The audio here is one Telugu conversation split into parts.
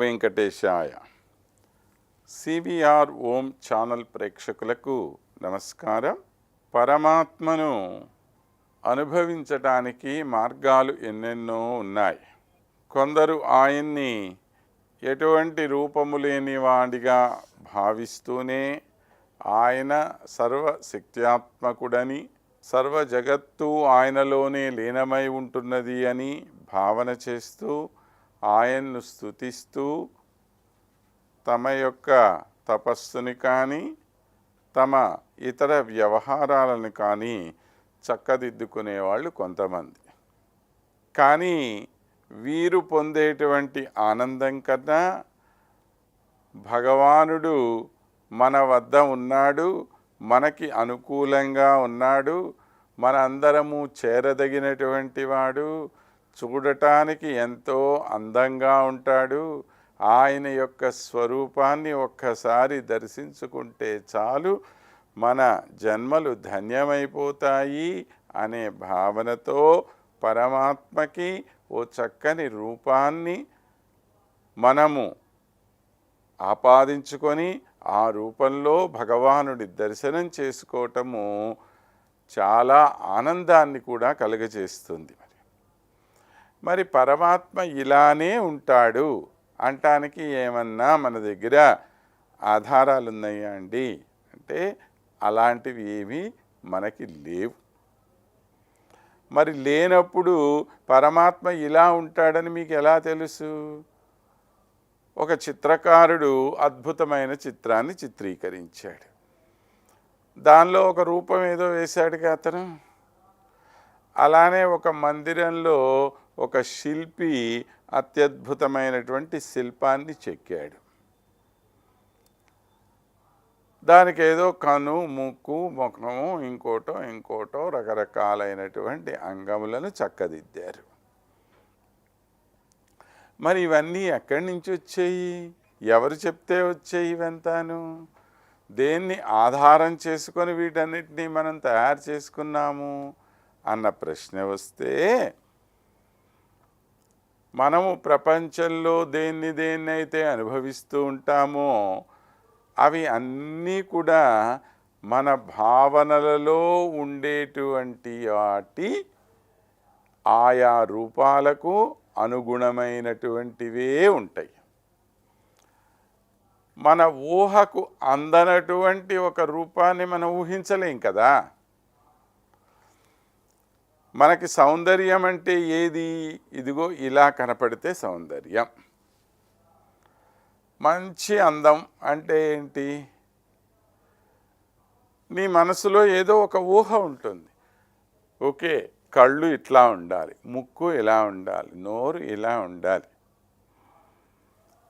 వెంకటేశాయ. సివిఆర్ ఓం ఛానల్ ప్రేక్షకులకు నమస్కారం. పరమాత్మను అనుభవించటానికి మార్గాలు ఎన్నెన్నో ఉన్నాయి. కొందరు ఆయన్ని ఎటువంటి రూపము లేని వాడిగా భావిస్తూనే ఆయన సర్వశక్త్యాత్మకుడని, సర్వ జగత్తు ఆయనలోనే లీనమై ఉంటున్నది అని భావన చేస్తూ ఆయన్ను స్తుతిస్తూ తమ యొక్క తపస్సుని కానీ తమ ఇతర వ్యవహారాలను కానీ చక్కదిద్దుకునేవాళ్ళు కొంతమంది. కానీ వీరు పొందేటువంటి ఆనందం కన్నా భగవానుడు మన వద్ద ఉన్నాడు, మనకి అనుకూలంగా ఉన్నాడు, మన అందరము చేరదగినటువంటి వాడు, చూడటానికి ఎంతో అందంగా ఉంటాడు, ఆయన యొక్క స్వరూపాన్ని ఒక్కసారి దర్శించుకుంటే చాలు మన జన్మలు ధన్యమైపోతాయి అనే భావనతో పరమాత్మకి ఓ చక్కని రూపాన్ని మనము ఆపాదించుకొని ఆ రూపంలో భగవానుడి దర్శనం చేసుకోవటము చాలా ఆనందాన్ని కూడా కలుగజేస్తుంది. మరి పరమాత్మ ఇలానే ఉంటాడు అంటానికి ఏమన్నా మన దగ్గర ఆధారాలు ఉన్నాయా అండి అంటే అలాంటివి ఏమీ మనకి లేవు. మరి లేనప్పుడు పరమాత్మ ఇలా ఉంటాడని మీకు ఎలా తెలుసు? ఒక చిత్రకారుడు అద్భుతమైన చిత్రాన్ని చిత్రీకరించాడు, దానిలో ఒక రూపం ఏదో వేశాడుగా అతను. అలానే ఒక మందిరంలో ఒక శిల్పి అత్యద్భుతమైనటువంటి శిల్పాన్ని చెక్కాడు. దానికి ఏదో కను, ముక్కు, ముఖము, ఇంకోటో రకరకాలైనటువంటి అంగములను చక్కదిద్దారు. మరి ఇవన్నీ ఎక్కడి నుంచి వచ్చాయి? ఎవరు చెప్తే వచ్చాయి? ఇవంతాను దేన్ని ఆధారం చేసుకొని వీటన్నిటినీ మనం తయారు చేసుకున్నాము అన్న ప్రశ్న వస్తే, మనము ప్రపంచంలో దేన్నైతే అనుభవిస్తూ ఉంటామో అవి అన్నీ కూడా మన భావనలలో ఉండేటువంటి వాటి ఆయా రూపాలకు అనుగుణమైనటువంటివే ఉంటాయి. మన ఊహకు అందనటువంటి ఒక రూపాన్ని మనం ఊహించలేం కదా. మనకి సౌందర్యం అంటే ఏది? ఇదిగో ఇలా కనపడితే సౌందర్యం. మంచి అందం అంటే ఏంటి? నీ మనసులో ఏదో ఒక ఊహ ఉంటుంది. ఓకే, కళ్ళు ఇట్లా ఉండాలి, ముక్కు ఇలా ఉండాలి, నోరు ఇలా ఉండాలి.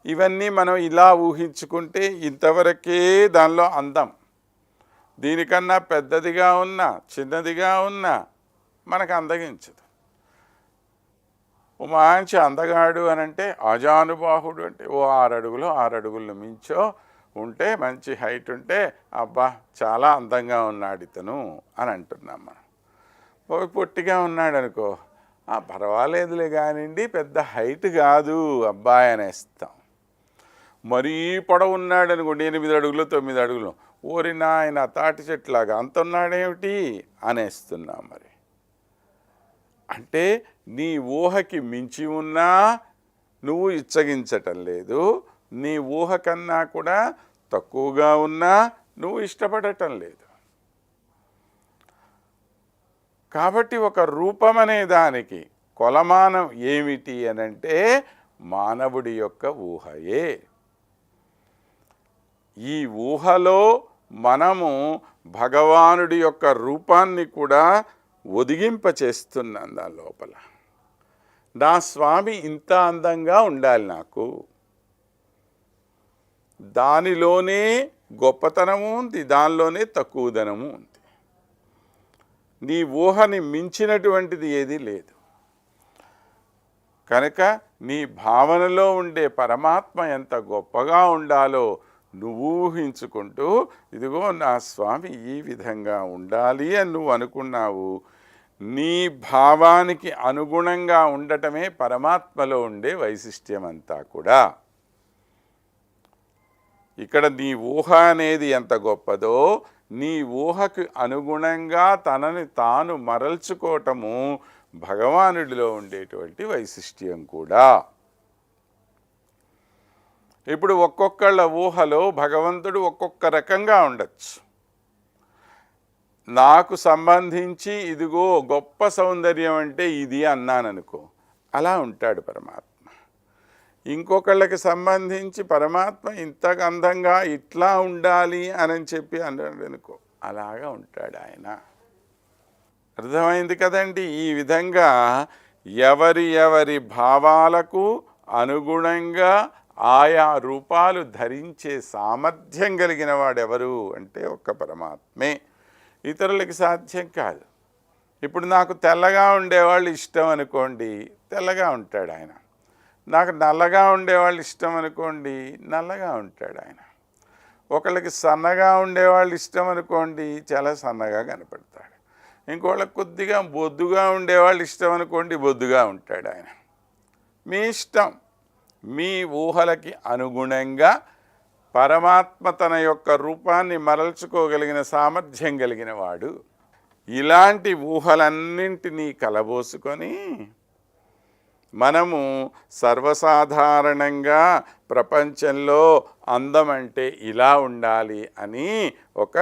ఇవన్నీ మనం ఇలా ఊహించుకుంటే ఇంతవరకే దానిలో అందం. దీనికన్నా పెద్దదిగా ఉన్నా చిన్నదిగా ఉన్నా మనకు అందగించదు. ఓ మంచి అందగాడు అని అంటే, అజానుబాహుడు అంటే ఓ 6 అడుగులు మించో ఉంటే, మంచి హైట్ ఉంటే అబ్బా చాలా అందంగా ఉన్నాడు ఇతను అని అంటున్నాం మనం. ఓ పొట్టిగా ఉన్నాడు అనుకో, పర్వాలేదులే కానివ్వండి పెద్ద హైట్ కాదు అబ్బాయి అనేస్తాం. మరీ పొడవు ఉన్నాడు అనుకోండి, 8 అడుగులు 9 అడుగులు, ఓరినా ఆయన తాటి చెట్లాగా అంత ఉన్నాడేమిటి అనేస్తున్నాం. మరి అంటే నీ ఊహకి మించి ఉన్నా నువ్వు ఇచ్చగించటం లేదు, నీ ఊహ కన్నా కూడా తక్కువగా ఉన్నా నువ్వు ఇష్టపడటం లేదు. కాబట్టి ఒక రూపం అనే దానికి కొలమానం ఏమిటి అనంటే మానవుడి యొక్క ఊహయే. ఈ ఊహలో మనము భగవానుడి యొక్క రూపాన్ని కూడా ఒదిగింపచేస్తున్నాం. దాని లోపల నా స్వామి ఇంత అందంగా ఉండాలి, నాకు దానిలోనే గొప్పతనము ఉంది, దానిలోనే తక్కువదనము ఉంది. నీ ఊహని మించినటువంటిది ఏది లేదు. కనుక నీ భావనలో ఉండే పరమాత్మ ఎంత గొప్పగా ఉండాలో నువ్వు ఊహించుకుంటూ, ఇదిగో నా స్వామి ఈ విధంగా ఉండాలి అని నువ్వు అనుకున్నావు. నీ భావానికి అనుగుణంగా ఉండటమే పరమాత్మలో ఉండే వైశిష్ట్యం అంతా కూడా. ఇక్కడ నీ ఊహ అనేది ఎంత గొప్పదో, నీ ఊహకు అనుగుణంగా తనని తాను మరల్చుకోవటము భగవానుడిలో ఉండేటువంటి వైశిష్ట్యం కూడా. ఇప్పుడు ఒక్కొక్కళ్ళ ఊహలో భగవంతుడు ఒక్కొక్క రకంగా ఉండొచ్చు. నాకు సంబంధించి ఇదిగో గొప్ప సౌందర్యం అంటే ఇది అన్నాననుకో, అలా ఉంటాడు పరమాత్మ. ఇంకొకళ్ళకి సంబంధించి పరమాత్మ ఇంత అందంగా ఇట్లా ఉండాలి అని చెప్పి అన్నాడు అనుకో, అలాగా ఉంటాడు ఆయన. అర్థమైంది కదండి. ఈ విధంగా ఎవరి ఎవరి భావాలకు అనుగుణంగా ఆయా రూపాలు ధరించే సామర్థ్యం కలిగిన వాడెవరు అంటే ఒక్క పరమాత్మే, ఇతరులకి సాధ్యం కాదు. ఇప్పుడు నాకు తెల్లగా ఉండేవాళ్ళు ఇష్టం అనుకోండి, తెల్లగా ఉంటాడు ఆయన. నాకు నల్లగా ఉండేవాళ్ళు ఇష్టం అనుకోండి, నల్లగా ఉంటాడు ఆయన. ఒకళ్ళకి సన్నగా ఉండేవాళ్ళు ఇష్టం అనుకోండి, చాలా సన్నగా కనపడతాడు. ఇంకోళ్ళకి కొద్దిగా బొద్దుగా ఉండేవాళ్ళు ఇష్టం అనుకోండి, బొద్దుగా ఉంటాడు ఆయన. మీ ఇష్టం. మీ ఊహలకి అనుగుణంగా పరమాత్మ తన యొక్క రూపాన్ని మరల్చుకోగలిగిన సామర్థ్యం కలిగిన వాడు. ఇలాంటి ఊహలన్నింటినీ కలబోసుకొని మనము సర్వసాధారణంగా ప్రపంచంలో అందం అంటే ఇలా ఉండాలి అని ఒక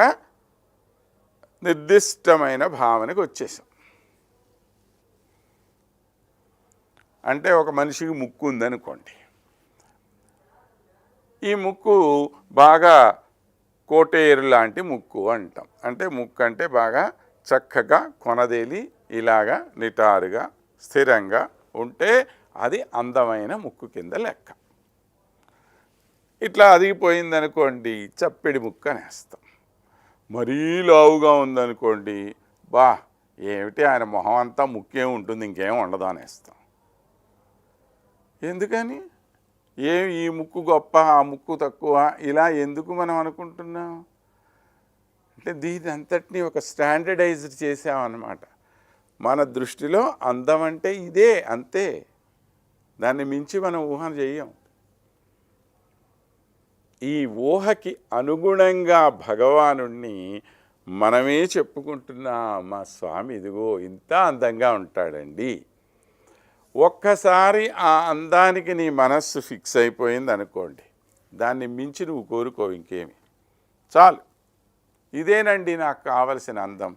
నిర్దిష్టమైన భావనకు వచ్చేసాం. అంటే ఒక మనిషికి ముక్కు ఉందనుకోండి, ఈ ముక్కు బాగా కోటేరు లాంటి ముక్కు అంటాం. అంటే ముక్కు అంటే బాగా చక్కగా కొనదేలి ఇలాగా నిటారుగా స్థిరంగా ఉంటే అది అందమైన ముక్కు కింద లెక్క. ఇట్లా అదిగిపోయిందనుకోండి, చప్పిడి ముక్కు అనేస్తాం. మరీ లావుగా ఉందనుకోండి, బా ఏమిటి ఆయన మొహం అంతా ముక్కేం ఉంటుంది, ఇంకేం ఉండదు అనేస్తాం. ఎందుకని? ఈ ముక్కు గొప్ప, ఆ ముక్కు తక్కువ, ఇలా ఎందుకు మనం అనుకుంటున్నాం అంటే దీని అంతటినీ ఒక స్టాండర్డైజ్డ్ చేసామన్నమాట. మన దృష్టిలో అందం అంటే ఇదే, అంతే. దాన్ని మించి మనం ఊహ చేయం. ఈ ఊహకి అనుగుణంగా భగవానుణ్ణి మనమే చెప్పుకుంటున్నాం. మా స్వామి ఇదిగో ఇంత అందంగా ఉంటాడండి. ఒక్కసారి ఆ అందానికి నీ మనస్సు ఫిక్స్ అయిపోయింది అనుకోండి, దాన్ని మించి నువ్వు కోరుకోవు ఇంకేమి. చాలు, ఇదేనండి నాకు కావలసిన అందం,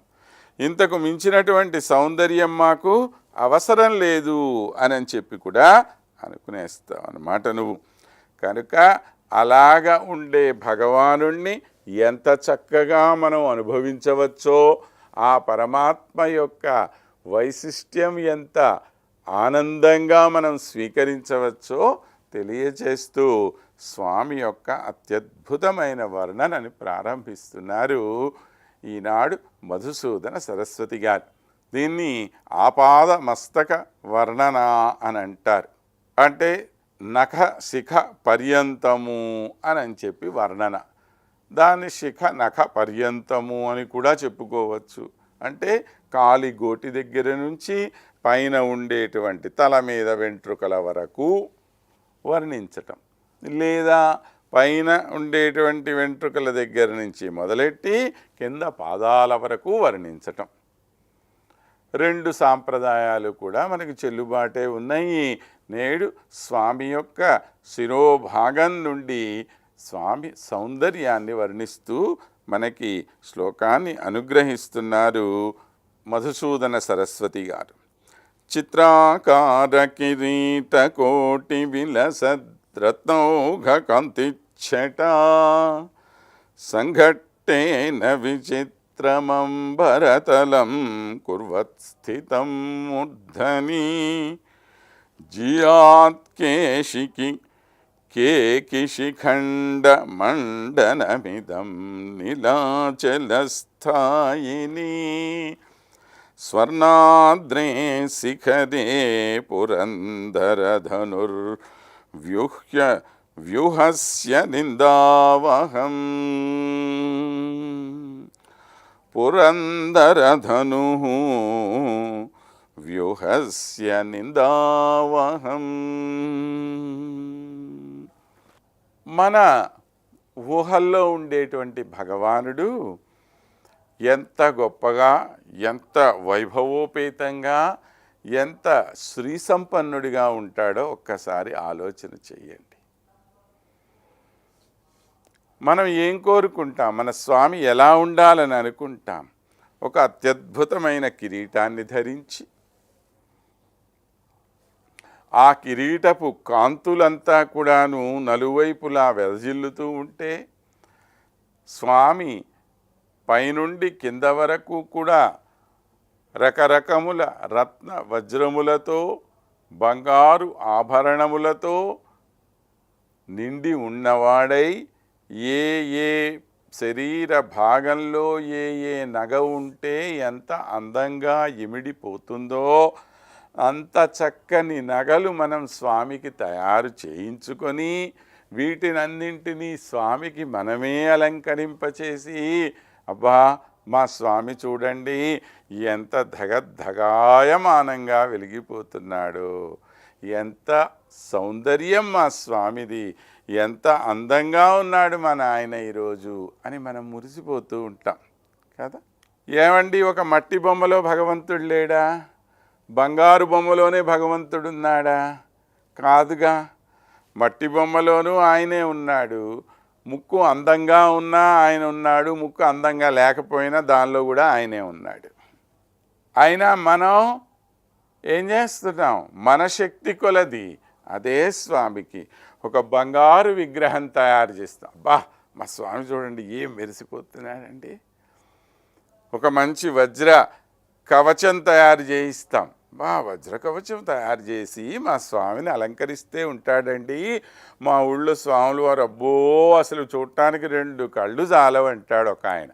ఇంతకు మించినటువంటి సౌందర్యం మాకు అవసరం లేదు అని చెప్పి కూడా అనుకునేస్తావు అన్నమాట నువ్వు. కనుక అలాగా ఉండే భగవానుణ్ణి ఎంత చక్కగా మనం అనుభవించవచ్చో, ఆ పరమాత్మ యొక్క వైశిష్ట్యం ఎంత ఆనందంగా మనం స్వీకరించవచ్చో తెలియచేస్తూ స్వామి యొక్క అత్యద్భుతమైన వర్ణనని ప్రారంభిస్తున్నారు ఈనాడు మధుసూదన సరస్వతి గారు. దీన్ని ఆపాద మస్తక వర్ణన అని అంటారు. అంటే నఖ శిఖ పర్యంతము అని చెప్పి వర్ణన. దాన్ని శిఖ నఖ పర్యంతము అని కూడా చెప్పుకోవచ్చు. అంటే కాలి గోటి దగ్గర నుంచి పైన ఉండేటువంటి తల మీద వెంట్రుకల వరకు వర్ణించటం, లేదా పైన ఉండేటువంటి వెంట్రుకల దగ్గర నుంచి మొదలెట్టి కింద పాదాల వరకు వర్ణించటం. రెండు సాంప్రదాయాలు కూడా మనకి చెల్లుబాటే ఉన్నాయి. నేడు స్వామి యొక్క శిరోభాగం నుండి స్వామి సౌందర్యాన్ని వర్ణిస్తూ మనకి శ్లోకాన్ని అనుగ్రహిస్తున్నారు మధుసూదన సరస్వతి గారు. చిత్రాకార కిరీట కోటి విలసద్రత్నౌఘ కాంతిచ్చట సంఘట్టేన విచిత్రమంబరతలం కుర్వత్ స్థితం మూర్ధని జియాత్కేశికి కేకిశిఖండ మండనమిదం నీలాచలస్థాయిని స్వర్ణాద్రే శిఖరే పురందరధనుర్వ్యూహస్య నిందావహం పురందరధను వ్యూహస్య నిందావహం. మన ఊహల్లో ఉండేటువంటి భగవానుడు ఎంత గొప్పగా, ఎంత వైభవోపేతంగా, ఎంత శ్రీ సంపన్నుడిగా ఉంటాడో ఒక్కసారి ఆలోచన చెయ్యండి. మనం ఏం కోరుకుంటాం? మన స్వామి ఎలా ఉండాలని అనుకుంటాం? ఒక అత్యద్భుతమైన కిరీటాన్ని ధరించి, ఆ కిరీటపు కాంతులంతా కూడాను నలువైపులా వెదజిల్లుతూ ఉంటే, స్వామి పైనుండి కింద వరకు కూడా రకరకముల రత్న వజ్రములతో, బంగారు ఆభరణములతో నిండి ఉన్నవాడై, ఏ ఏ శరీర భాగంలో ఏ ఏ నగ ఉంటే ఎంత అందంగా ఇమిడిపోతుందో అంత చక్కని నగలు మనం స్వామికి తయారు చేయించుకొని, వీటినన్నింటినీ స్వామికి మనమే అలంకరింపచేసి, అబ్బా మా స్వామి చూడండి ఎంత ధగద్ధగాయమానంగా వెలిగిపోతున్నాడు, ఎంత సౌందర్యం మా స్వామిది, ఎంత అందంగా ఉన్నాడు మా నాయన ఈరోజు అని మనం మురిసిపోతూ ఉంటాం కదా. ఏమండి, ఒక మట్టి బొమ్మలో భగవంతుడు లేడా? బంగారు బొమ్మలోనే భగవంతుడున్నాడా? కాదుగా. మట్టి బొమ్మలోనూ ఆయనే ఉన్నాడు, ముక్కు అందంగా ఉన్నా ఆయన ఉన్నాడు, ముక్కు అందంగా లేకపోయినా దానిలో కూడా ఆయనే ఉన్నాడు. అయినా మనం ఏం చేస్తున్నాం? మన శక్తి కొలది అదే స్వామికి ఒక బంగారు విగ్రహం తయారు చేస్తాం. అబ్బా మా స్వామి చూడండి ఏం మెరిసిపోతున్నాడండి. ఒక మంచి వజ్ర కవచం తయారు చేయిస్తాం. వజ్ర కవచం తయారు చేసి మా స్వామిని అలంకరిస్తే ఉంటాడండి. మా ఊళ్ళో స్వాములు వారు అబ్బో అసలు చూడటానికి 2 కళ్ళు చాలవంటాడు ఒక ఆయన.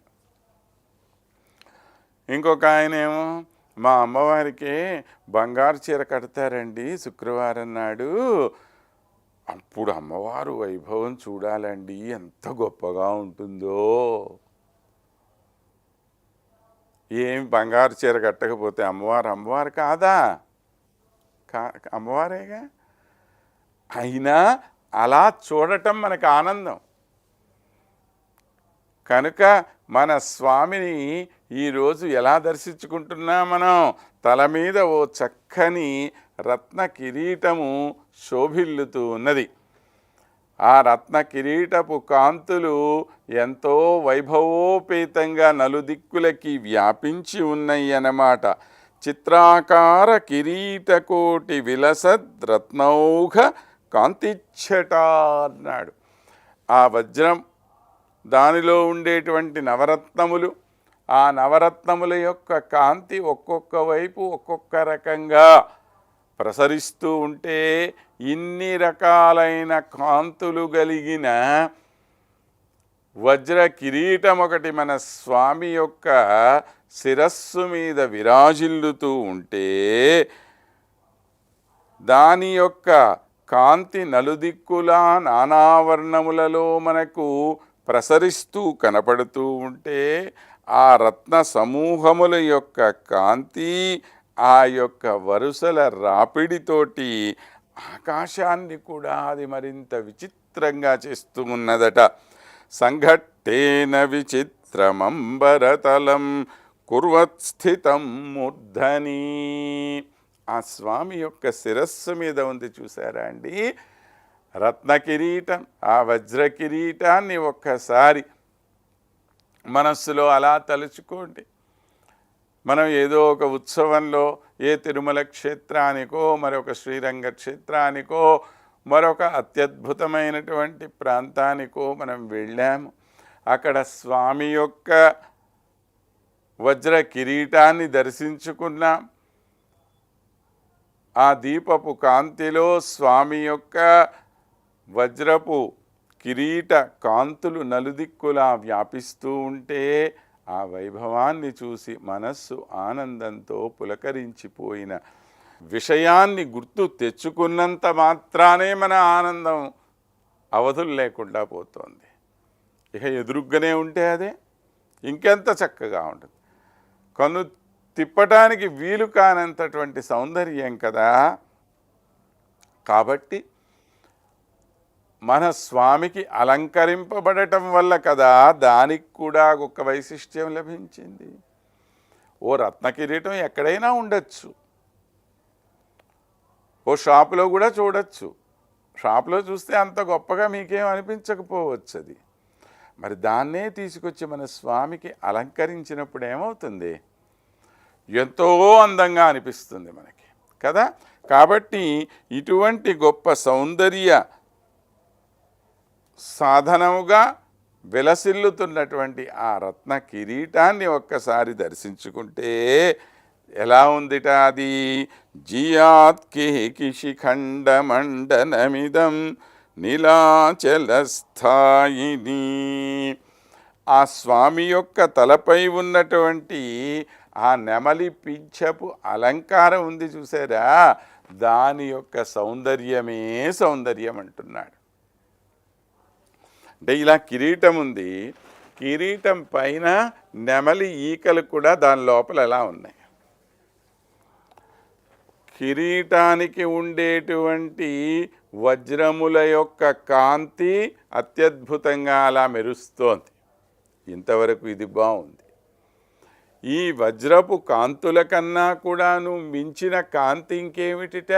ఇంకొక ఆయన ఏమో మా అమ్మవారికి బంగారు చీర కడతారండి శుక్రవారం నాడు, అప్పుడు అమ్మవారు వైభవం చూడాలండి ఎంత గొప్పగా ఉంటుందో. ఏం బంగారు చీర కట్టకపోతే అమ్మవారు కాదా? అమ్మవారేగా. అయినా అలా చూడటం మనకు ఆనందం. కనుక మన స్వామిని ఈరోజు ఎలా దర్శించుకుంటున్నా మనం? తల మీద ఓ చక్కని రత్న కిరీటము శోభిల్లుతూ ఉన్నది. ఆ రత్న కిరీటపు కాంతులు ఎంతో వైభవోపేతంగా నలుదిక్కులకి వ్యాపించి ఉన్నాయి అన్నమాట. చిత్రాకార కిరీటకోటి విలసద్ రత్నౌఘ కాంతిచ్చట అన్నాడు. ఆ వజ్రం, దానిలో ఉండేటువంటి నవరత్నములు, ఆ నవరత్నముల యొక్క కాంతి ఒక్కొక్క వైపు ఒక్కొక్క రకంగా ప్రసరిస్తూ ఉంటే, ఇన్ని రకాలైన కాంతులు కలిగిన వజ్ర కిరీటం ఒకటి మన స్వామి యొక్క శిరస్సు మీద విరాజిల్లుతూ ఉంటే, దాని యొక్క కాంతి నలుదిక్కులా నానావర్ణములలో మనకు ప్రసరిస్తూ కనపడుతూ ఉంటే, ఆ రత్న సమూహముల యొక్క కాంతి ఆ యొక్క వరుసల రాపిడితోటి ఆకాశాన్ని కూడా అది మరింత విచిత్రంగా చేస్తూ ఉన్నదట. సంఘట్టేన విచిత్రమంబరతలం కుర్వత్స్థితం మూర్ధని. ఆ స్వామి యొక్క శిరస్సు మీద ఉంది చూసారా అండి రత్న కిరీటం. ఆ వజ్ర కిరీటాన్ని ఒక్కసారి మనస్సులో అలా తలుచుకోండి. మనం ఏదో ఒక ఉత్సవంలో ఏ తిరుమల క్షేత్రానికో, మరొక శ్రీరంగ క్షేత్రానికో, మరొక అత్యద్భుతమైనటువంటి ప్రాంతానికో మనం వెళ్ళాము. అక్కడ స్వామి యొక్క వజ్ర కిరీటాన్ని దర్శించుకున్నాం. ఆ దీపపు కాంతిలో స్వామి యొక్క వజ్రపు కిరీట కాంతులు నలుదిక్కులా వ్యాపిస్తూ ఉంటే, ఆ వైభవాన్ని చూసి మనస్సు ఆనందంతో పులకరించిపోయిన విషయాన్ని గుర్తు తెచ్చుకున్నంత మాత్రానే మన ఆనందం అవధులు లేకుండా పోతుంది. ఇక ఎదురుగ్గానే ఉంటే అదే ఇంకెంత చక్కగా ఉంటుంది. కన్ను తిప్పటానికి వీలు కానంతటువంటి సౌందర్యం కదా. కాబట్టి మన స్వామికి అలంకరింపబడటం వల్ల కదా దానికి కూడా ఒక వైశిష్ట్యం లభించింది. ఓ రత్న కిరీటం ఎక్కడైనా ఉండొచ్చు, ఓ షాపులో కూడా చూడొచ్చు. షాపులో చూస్తే అంత గొప్పగా మీకేం అనిపించకపోవచ్చు అది. మరి దాన్నే తీసుకొచ్చి మన స్వామికి అలంకరించినప్పుడు ఏమవుతుంది? ఎంతో అందంగా అనిపిస్తుంది మనకి కదా. కాబట్టి ఇటువంటి గొప్ప సౌందర్య సాధనముగా విలసిల్లుతున్నటువంటి ఆ రత్న కిరీటాన్ని ఒక్కసారి దర్శించుకుంటే ఎలా ఉందిట అది? జియాత్కి శిఖండమండనమిదం నీలాచలస్థాయిని. ఆ స్వామి యొక్క తలపై ఉన్నటువంటి ఆ నెమలి పింఛపు అలంకారం ఉంది చూసారా, దాని యొక్క సౌందర్యమే సౌందర్యం అంటున్నాడు. అంటే ఇలా కిరీటం ఉంది, కిరీటం పైన నెమలి ఈకలు కూడా దాని లోపల ఎలా ఉన్నాయి. కిరీటానికి ఉండేటువంటి వజ్రముల యొక్క కాంతి అత్యద్భుతంగా అలా మెరుస్తోంది. ఇంతవరకు ఇది బాగుంది. ఈ వజ్రపు కాంతుల కన్నా కూడాను మించిన కాంతి ఇంకేమిటిట,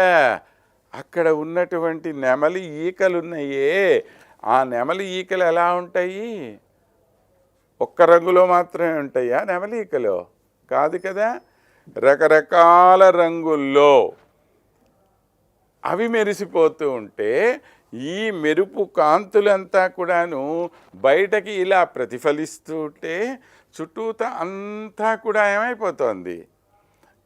అక్కడ ఉన్నటువంటి నెమలి ఈకలున్నాయే, ఆ నెమలి ఈకలు ఎలా ఉంటాయి? ఒక్క రంగులో మాత్రమే ఉంటాయా నెమలి ఈకలు? కాదు కదా, రకరకాల రంగుల్లో అవి మెరిసిపోతూ ఉంటే ఈ మెరుపు కాంతులంతా కూడాను బయటకి ఇలా ప్రతిఫలిస్తూ ఉంటే చుట్టూత అంతా కూడా ఏమైపోతుంది?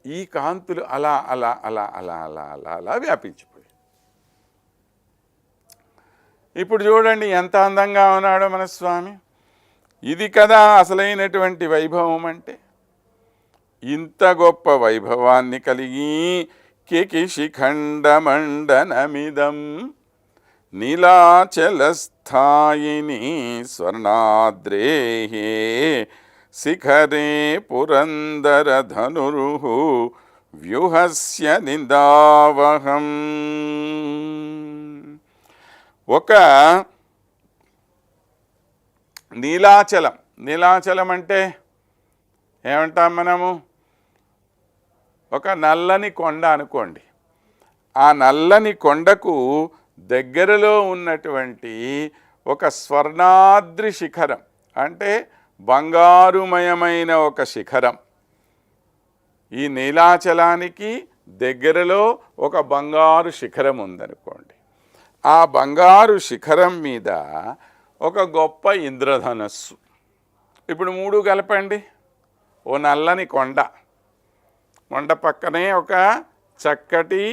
ఈ కాంతులు అలా అలా అలా అలా అలా అలా అలా వ్యాపించిపోయాయి. ఇప్పుడు చూడండి ఎంత అందంగా ఉన్నాడో మన స్వామి. ఇది కదా అసలైనటువంటి వైభవం అంటే. ఇంత గొప్ప వైభవాన్ని కలిగి కికిశిఖండమండనమిదం నీలాచలస్థాయిని స్వర్ణాద్రేహే శిఖరే పురందరధనురుహు వ్యూహస్య నిందావహం. ఒక నీలాచలం, నీలాచలం అంటే ఏమంటాం మనము? ఒక నల్లని కొండ అనుకోండి. ఆ నల్లని కొండకు దగ్గరలో ఉన్నటువంటి ఒక స్వర్ణాద్రి శిఖరం, అంటే బంగారుమయమైన ఒక శిఖరం. ఈ నీలాచలానికి దగ్గరలో ఒక బంగారు శిఖరం ఉందనుకోండి. ఆ బంగారు శిఖరం మీద ఒక గొప్ప ఇంద్రధనస్సు. ఇప్పుడు మూడు కలపండి. ఓ నల్లని కొండ, కొండ పక్కనే ఒక చక్కటి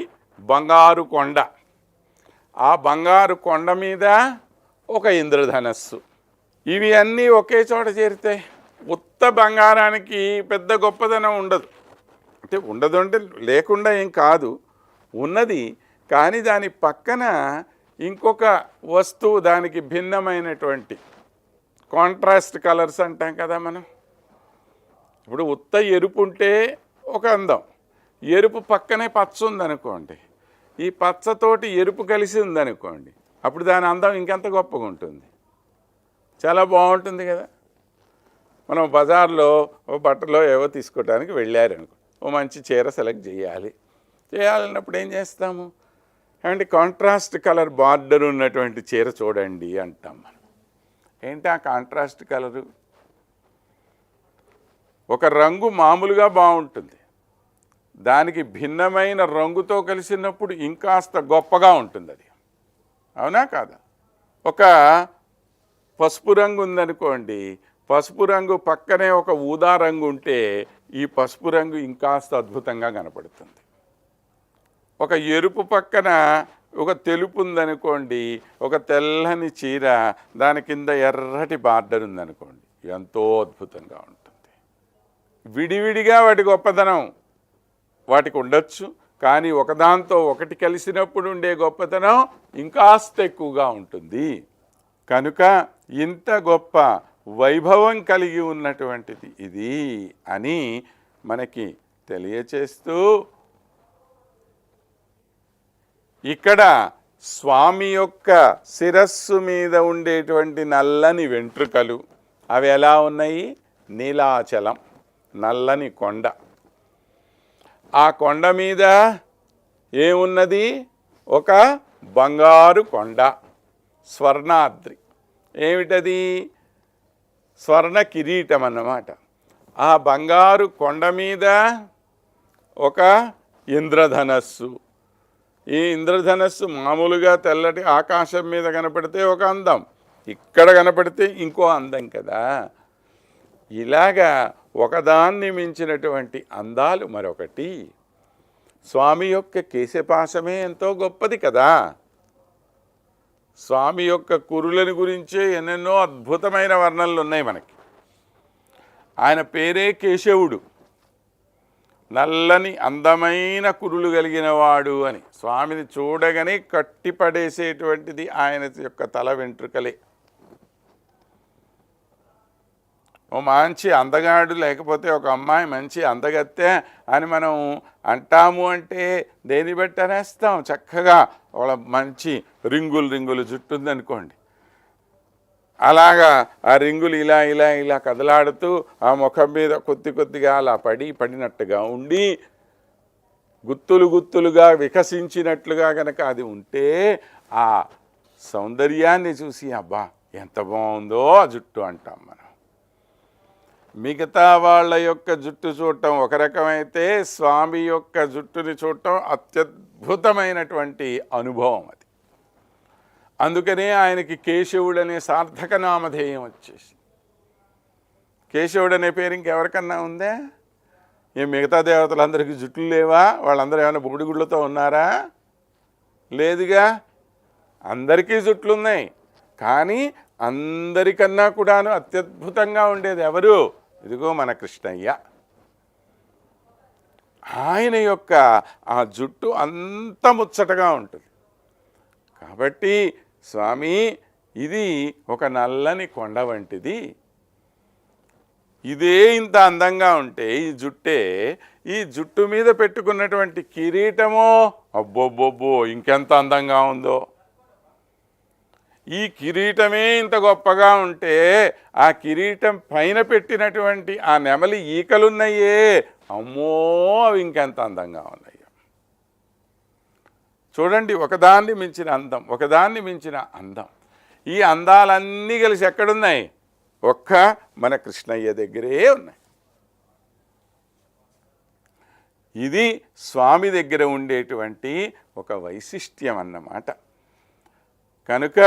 బంగారు కొండ, ఆ బంగారు కొండ మీద ఒక ఇంద్రధనస్సు. ఇవి అన్నీ ఒకే చోట చేరితే ఉత్త బంగారానికి పెద్ద గొప్పదనం ఉండదు. అంటే ఉండదు అంటే లేకుండా ఏం కాదు, ఉన్నది. కానీ దాని పక్కన ఇంకొక వస్తువు, దానికి భిన్నమైనటువంటి కాంట్రాస్ట్ కలర్స్ అంటాం కదా మనం. ఇప్పుడు ఉత్త ఎరుపు ఉంటే ఒక అందం, ఎరుపు పక్కనే పచ్చ ఉందనుకోండి, ఈ పచ్చతోటి ఎరుపు కలిసి ఉందనుకోండి, అప్పుడు దాని అందం ఇంకెంత గొప్పగా ఉంటుంది, చాలా బాగుంటుంది కదా. మనం బజార్లో ఓ బట్టలో ఏవో తీసుకోవడానికి వెళ్ళారనుకో, ఓ మంచి చీర సెలెక్ట్ చేయాలన్నప్పుడు ఏం చేస్తాము అంటే కాంట్రాస్ట్ కలర్ బార్డర్ ఉన్నటువంటి చీర చూడండి అంటాం మనం. ఏంటి ఆ కాంట్రాస్ట్ కలరు? ఒక రంగు మామూలుగా బాగుంటుంది, దానికి భిన్నమైన రంగుతో కలిసినప్పుడు ఇంకాస్త గొప్పగా ఉంటుంది అది. అవునా కాదా? ఒక పసుపు రంగు ఉందనుకోండి, పసుపు రంగు పక్కనే ఒక ఊదా రంగు ఉంటే ఈ పసుపు రంగు ఇంకాస్త అద్భుతంగా కనపడుతుంది. ఒక ఎరుపు పక్కన ఒక తెలుపు ఉందనుకోండి, ఒక తెల్లని చీర, దాని కింద ఎర్రటి బార్డర్ ఉందనుకోండి, ఎంతో అద్భుతంగా ఉంటుంది. విడివిడిగా వాటి గొప్పతనం వాటికి ఉండొచ్చు, కానీ ఒకదాంతో ఒకటి కలిసినప్పుడు ఉండే గొప్పతనం ఇంకాస్త ఎక్కువగా ఉంటుంది. కనుక ఇంత గొప్ప వైభవం కలిగి ఉన్నటువంటిది ఇది అని మనకి తెలియచేస్తూ ఇక్కడ స్వామి యొక్క శిరస్సు మీద ఉండేటువంటి నల్లని వెంట్రుకలు అవి ఎలా ఉన్నాయి? నీలాచలం, నల్లని కొండ. ఆ కొండ మీద ఏమున్నది? ఒక బంగారు కొండ, స్వర్ణాద్రి. ఏమిటది? స్వర్ణ కిరీటం అన్నమాట. ఆ బంగారు కొండ మీద ఒక ఇంద్రధనస్సు. ఈ ఇంద్రధనస్సు మామూలుగా తెల్లటి ఆకాశం మీద కనపడితే ఒక అందం, ఇక్కడ కనపడితే ఇంకో అందం కదా. ఇలాగా ఒకదాన్ని మించినటువంటి అందాలు మరొకటి. స్వామి యొక్క కేశపాశమే ఎంతో గొప్పది కదా. స్వామి యొక్క కురులని గురించే ఎన్నెన్నో అద్భుతమైన వర్ణనలు ఉన్నాయి మనకి. ఆయన పేరే కేశవుడు, నల్లని అందమైన కురులు కలిగిన వాడు అని. స్వామిని చూడగానే కట్టిపడేసేటువంటిది ఆయన యొక్క తల వెంట్రుకలే. ఓ మంచి అందగాడు లేకపోతే ఒక అమ్మాయి మంచి అందగత్తె అని మనం అంటాము అంటే దేని బట్టి అనేస్తాం? చక్కగా వాళ్ళ మంచి రింగులు జుట్టు ఉందనుకోండి, అలాగా ఆ రింగులు ఇలా ఇలా ఇలా కదలాడుతూ ఆ ముఖం మీద కొద్దిగా అలా పడినట్టుగా ఉండి గుత్తులుగా వికసించినట్లుగా కనుక అది ఉంటే ఆ సౌందర్యాన్ని చూసి అబ్బా ఎంత బాగుందో ఆ జుట్టు అంటాం మనం. మిగతా వాళ్ళ యొక్క జుట్టు చూడటం ఒక రకమైతే స్వామి యొక్క జుట్టుని చూడటం అత్యద్భుతమైనటువంటి అనుభవం అది. అందుకనే ఆయనకి కేశవుడు అనే సార్థక నామధేయం వచ్చేసి. కేశవుడు అనే పేరు ఇంకెవరికన్నా ఉందా? మిగతా దేవతలందరికీ జుట్లు లేవా? వాళ్ళందరూ ఏమైనా బుడిగుళ్ళతో ఉన్నారా? లేదుగా. అందరికీ జుట్లు ఉన్నాయి, కానీ అందరికన్నా కూడాను అత్యద్భుతంగా ఉండేది ఎవరు? ఇదిగో మన కృష్ణయ్య. ఆయన యొక్క ఆ జుట్టు అంత ముచ్చటగా ఉంటుంది. కాబట్టి స్వామి ఇది ఒక నల్లని కొండ వంటిది. ఇదే ఇంత అందంగా ఉంటే ఈ జుట్టు మీద పెట్టుకున్నటువంటి కిరీటమో అబ్బోబ్బోబ్బో ఇంకెంత అందంగా ఉందో. ఈ కిరీటమే ఇంత గొప్పగా ఉంటే ఆ కిరీటం పైన పెట్టినటువంటి ఆ నెమలి ఈకలున్నాయే, అమ్మో అవి ఇంకెంత అందంగా ఉన్నాయో. చూడండి, ఒకదాన్ని మించిన అందం. ఈ అందాలన్నీ కలిసి ఎక్కడున్నాయి? ఒక్క మన కృష్ణయ్య దగ్గరే ఉన్నాయి. ఇది స్వామి దగ్గర ఉండేటువంటి ఒక వైశిష్ట్యం అన్నమాట. కనుక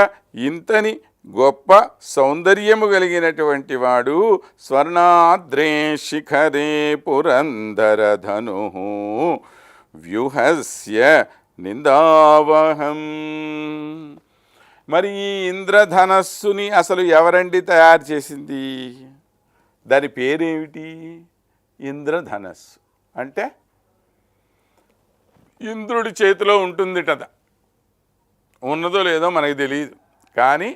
ఇంతని గొప్ప సౌందర్యము కలిగినటువంటి వాడు స్వర్ణాద్రే శిఖరే పురంధరధను వ్యూహస్య నిందావహం. మరి ఈ ఇంద్రధనస్సుని అసలు ఎవరండి తయారు చేసింది? దాని పేరేమిటి? ఇంద్రధనస్సు అంటే ఇంద్రుడి చేతిలో ఉంటుందిట. ఉన్నదో లేదో మనకు తెలియదు, కానీ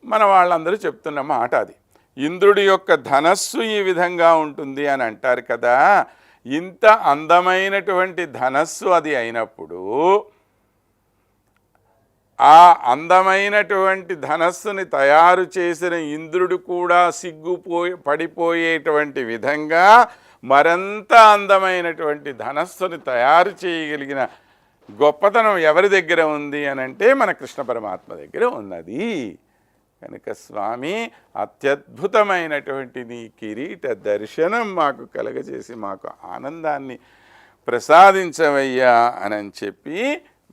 మన వాళ్ళందరూ చెప్తున్న మాట అది. ఇంద్రుడి యొక్క ధనస్సు ఈ విధంగా ఉంటుంది అని అంటారు కదా. ఇంత అందమైనటువంటి ధనస్సు అది అయినప్పుడు ఆ అందమైనటువంటి ధనస్సుని తయారు చేసిన ఇంద్రుడు కూడా పడిపోయేటువంటి విధంగా మరింత అందమైనటువంటి ధనస్సుని తయారు చేయగలిగిన గొప్పతనం ఎవరి దగ్గర ఉంది అని అంటే మన కృష్ణ పరమాత్మ దగ్గర ఉన్నది. కనుక స్వామి అత్యద్భుతమైనటువంటి నీ కిరీట దర్శనం మాకు కలగజేసి మాకు ఆనందాన్ని ప్రసాదించవయ్యా అని చెప్పి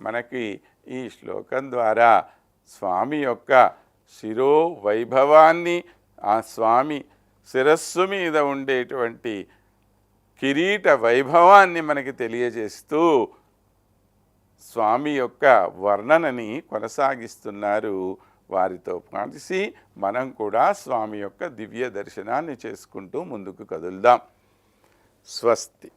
మనకి ఈ శ్లోకం ద్వారా స్వామి యొక్క శిరో వైభవాన్ని, ఆ స్వామి శిరస్సు మీద ఉండేటువంటి కిరీట వైభవాన్ని మనకి తెలియజేస్తూ స్వామి యొక్క వర్ణనని కొనసాగిస్తున్నారు. వారితో కలిసి మనం కూడా స్వామి యొక్క దివ్య దర్శనాన్ని చేసుకుంటూ ముందుకు కదులుదాం. స్వస్తి.